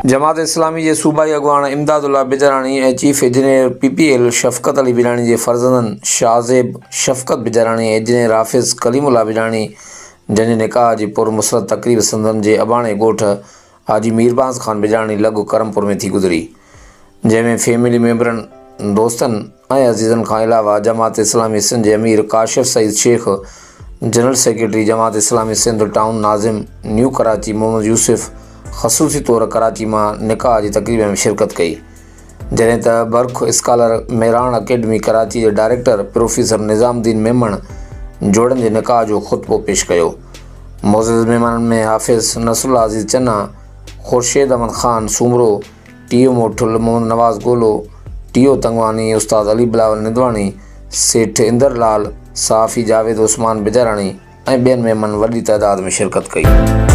जमात इस्लामी के सूबाई अॻवाण इमदादुल्ला बिजराणी ऐं चीफ इंजनيئر PPL शफ़क़त अली बिराणी के फर्ज़ंदन शाज़ेब शफ़क़त बिजराणी ऐं इंजनيئر हाफ़िज़ कलीमुल्ला बिराणी जंहिंजे निकाह जी पुरमुसरत तक़रीब संदन जे अबाणे ॻोठ हाजी मीरबाज़ ख़ान बिजराणी लॻ करमपुर में थी गुज़री, जंहिंमें फैमिली मेंबरनि दोस्तनि ऐं अज़ीज़नि खां अलावा जमात इस्लामी सिंध जे अमीर Kashif Saeed Sheikh, general secretary Jamaat Islami Sindh town Nazim new Karachi Mohammad Yusuf ख़ुसूसी तौर कराची में निकाह की तकरीब में शिरकत कई, जॾहिं त बर्ख स्कॉलर मेरान अकेडमी कराची के डायरेक्टर प्रोफेसर निज़ामुद्दीन मेमन जोड़न के निकाह जो खुतबो पेश किया। मौजूद मेहमान में हाफ़िज़ नसरुल्लाह अज़ीज़ चन्ना, खुर्शीद अहमद ख़ान सूमरो, टीओ मोठुल मोहम्मद नवाज़ गोलो, टीओ तंगवानी, उस्ताद अली बिलावल निदवानी, सेठ इंदर लाल, सहाफ़ी जावेद उस्मान बिजराणी ऐं ॿियनि मेहमान वॾी तइदाद में शिरकत कई।